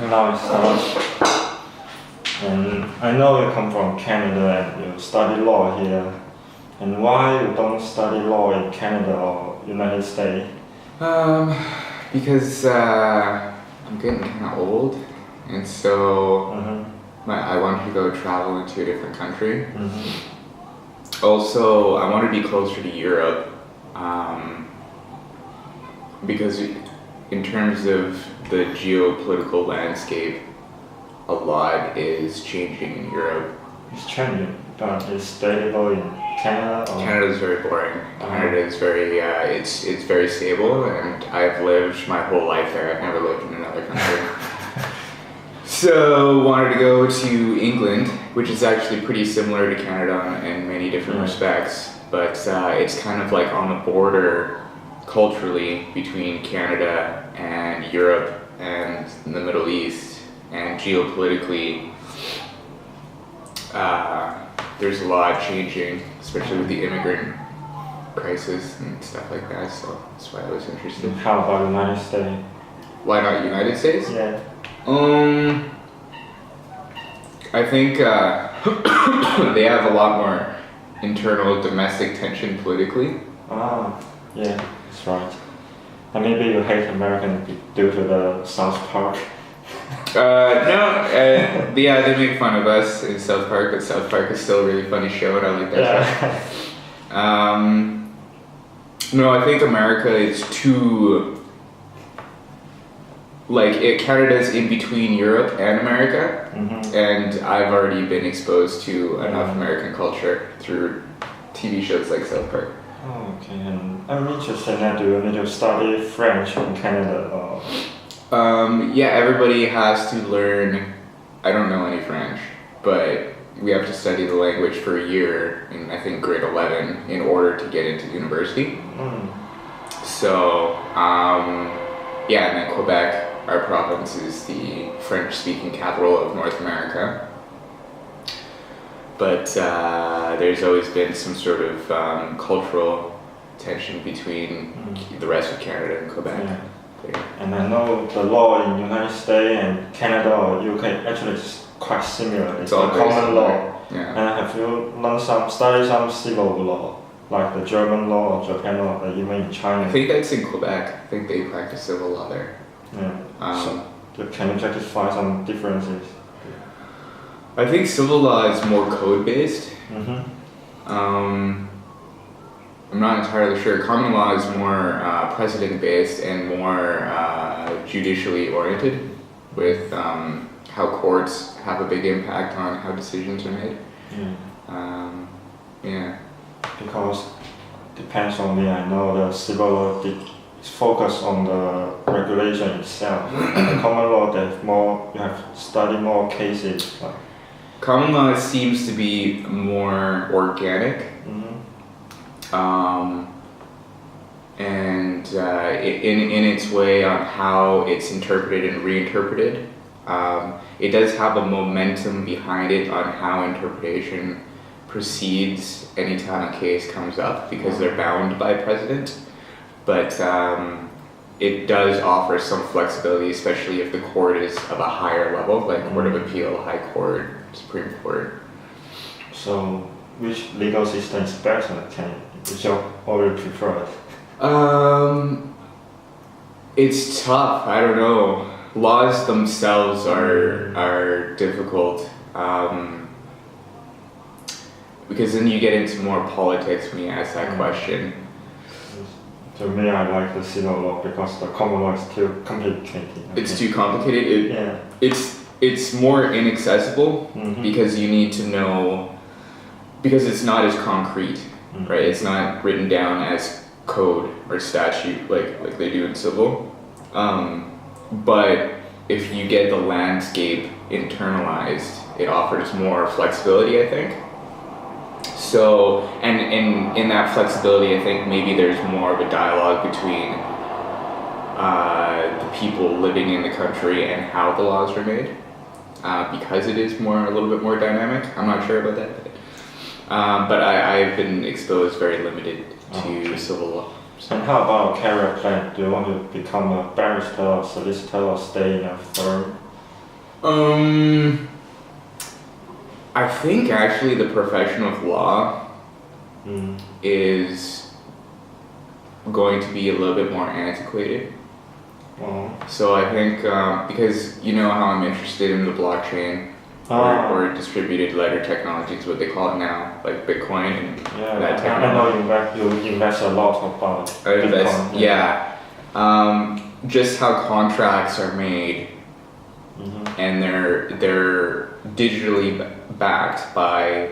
Now it's much. And I know you come from Canada and you study law here. And why you don't study law in Canada or United States? Because I'm getting kind of old, and so I wanted to go travel into a different country. Also, I want to be closer to Europe, because in terms of the geopolitical landscape, a lot is changing in Europe. It's changing, but it's stable in Canada? Or? Canada is very boring. Canada is very, it's very stable, and I've lived my whole life there. I've never lived in another country. So wanted to go to England, which is actually pretty similar to Canada in many different respects, but it's kind of like on the border culturally between Canada and Europe and the Middle East, and geopolitically there's a lot changing, especially with the immigrant crisis and stuff like that, so that's why I was interested. How about United States? Why not United States? Yeah. I think they have a lot more internal domestic tension politically. Yeah, that's right. And maybe you hate American due to the South Park. No, yeah, they make fun of us in South Park, but South Park is still a really funny show, and I like that show. No, I think America is too, Canada's in between Europe and America, and I've already been exposed to enough American culture through TV shows like South Park. Oh, okay, and I'm interested in, do you need to study French in Canada? Or? Yeah, everybody has to learn, I don't know any French, but we have to study the language for a year in, I think, grade 11 in order to get into university. So, yeah, and then Quebec, our province, is the French-speaking capital of North America. But there's always been some sort of cultural tension between the rest of Canada and Quebec. Yeah. And I know the law in United States and Canada or UK actually is quite similar. It's a common law. Yeah. And have you studied some civil law, like the German law or Japan law, or even in China? I think that's in Quebec. I think they practice civil law there. Yeah. So can you justify some differences? I think civil law is more code-based. I'm not entirely sure. Common law is more precedent-based and more judicially oriented, with how courts have a big impact on how decisions are made. Yeah. Because depends on me. I know the civil law is focused on the regulation itself, and the common law you have to study more cases. Common law seems to be more organic. And in its way on how it's interpreted and reinterpreted. It does have a momentum behind it on how interpretation proceeds anytime a case comes up, because they're bound by precedent. But it does offer some flexibility, especially if the court is of a higher level, like Court of Appeal, High Court, Supreme Court. So which legal system is better? Which you always prefer? It's tough. I don't know. Laws themselves are difficult, because then you get into more politics when you ask that question. To me, I like the civil law because the common law is too complicated. It's too complicated. It's more inaccessible because you need to know, because it's not as concrete, right? It's not written down as code or statute like they do in civil. But if you get the landscape internalized, it offers more flexibility, I think. So, and in that flexibility, I think maybe there's more of a dialogue between the people living in the country and how the laws are made, because it is a little bit more dynamic. I'm not sure about that, but I've been exposed very limited to civil law. So. And how about career plan? Do you want to become a barrister or solicitor or stay in a firm? I think actually the profession of law is going to be a little bit more antiquated. So I think because you know how I'm interested in the blockchain or distributed ledger technology is what they call it now, like Bitcoin and that technology. I know you invest a lot about Bitcoin. Just how contracts are made and they're digitally backed by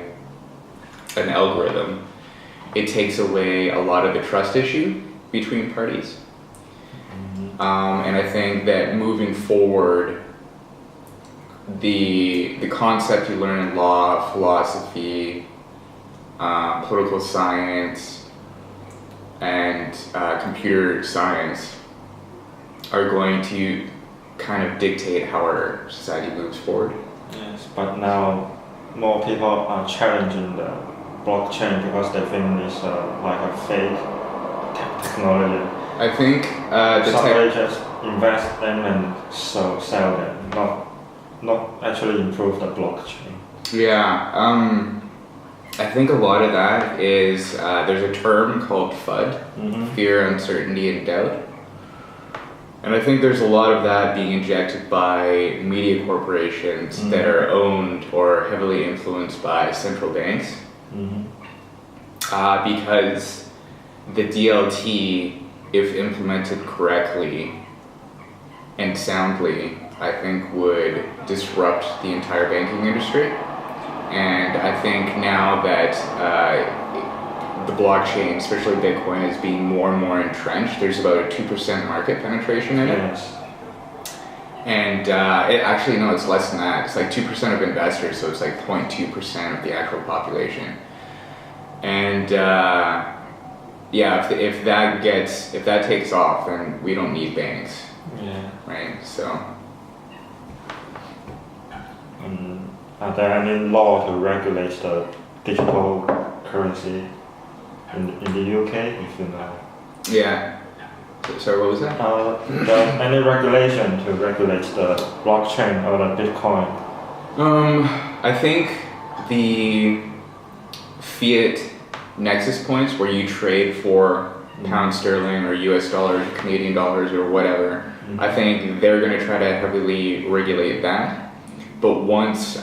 an algorithm. It takes away a lot of the trust issue between parties. And I think that moving forward, the concept you learn in law, philosophy, political science, and computer science are going to kind of dictate how our society moves forward. Yes, but now more people are challenging the blockchain because they think it's like a fake technology. I think somebody just invest them and sell them, not actually improve the blockchain. Yeah, I think a lot of that is there's a term called FUD, fear, uncertainty, and doubt. And I think there's a lot of that being injected by media corporations that are owned or heavily influenced by central banks. Because the DLT, if implemented correctly and soundly, I think would disrupt the entire banking industry. And I think now that the blockchain, especially Bitcoin, is being more and more entrenched, there's about a 2% market penetration in it. Yes. And it's less than that. It's like 2% of investors, so it's like 0.2% of the actual population. And if that takes off, then we don't need banks. Yeah. Right. So. Are there any law to regulate the digital currency in the UK, if you know? Yeah. Sorry, what was that? Any regulation to regulate the blockchain or the Bitcoin? I think the fiat nexus points where you trade for pound sterling or US dollars, or Canadian dollars, or whatever, I think they're going to try to heavily regulate that. But once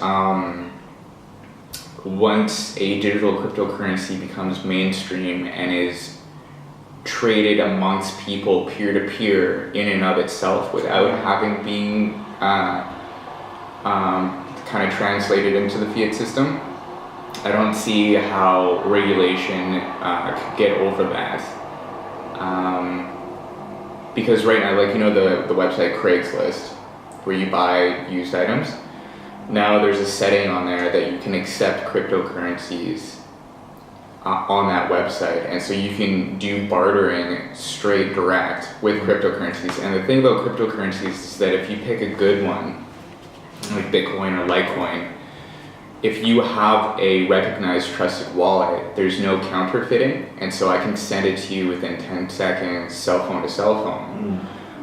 a digital cryptocurrency becomes mainstream and is traded amongst people peer-to-peer in and of itself without having been kind of translated into the fiat system, I don't see how regulation could get over that. Because right now, like, you know, the website Craigslist, where you buy used items, now there's a setting on there that you can accept cryptocurrencies on that website, and so you can do bartering straight direct with cryptocurrencies. And the thing about cryptocurrencies is that if you pick a good one, like Bitcoin or Litecoin, if you have a recognized trusted wallet, there's no counterfeiting, and so I can send it to you within 10 seconds, cell phone to cell phone.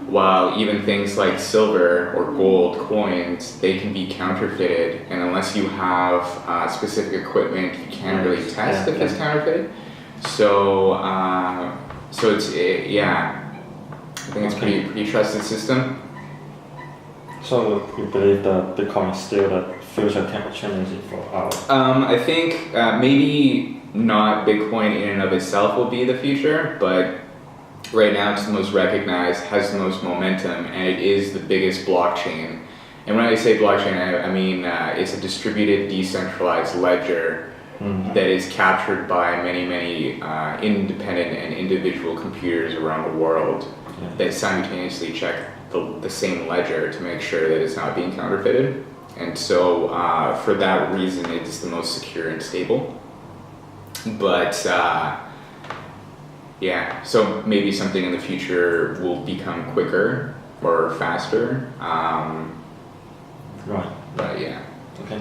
While even things like silver or gold coins, they can be counterfeited, and unless you have specific equipment, you can't really test if it's counterfeited. So, I think it's pretty trusted system. So you believe that Bitcoin is still the future technology for our? I think maybe not Bitcoin in and of itself will be the future, but right now it's the most recognized, has the most momentum, and it is the biggest blockchain. And when I say blockchain, I mean it's a distributed, decentralized ledger that is captured by many independent and individual computers around the world that simultaneously check the same ledger to make sure that it's not being counterfeited. And so for that reason, it's the most secure and stable. But so maybe something in the future will become quicker or faster. Right. But yeah. Okay.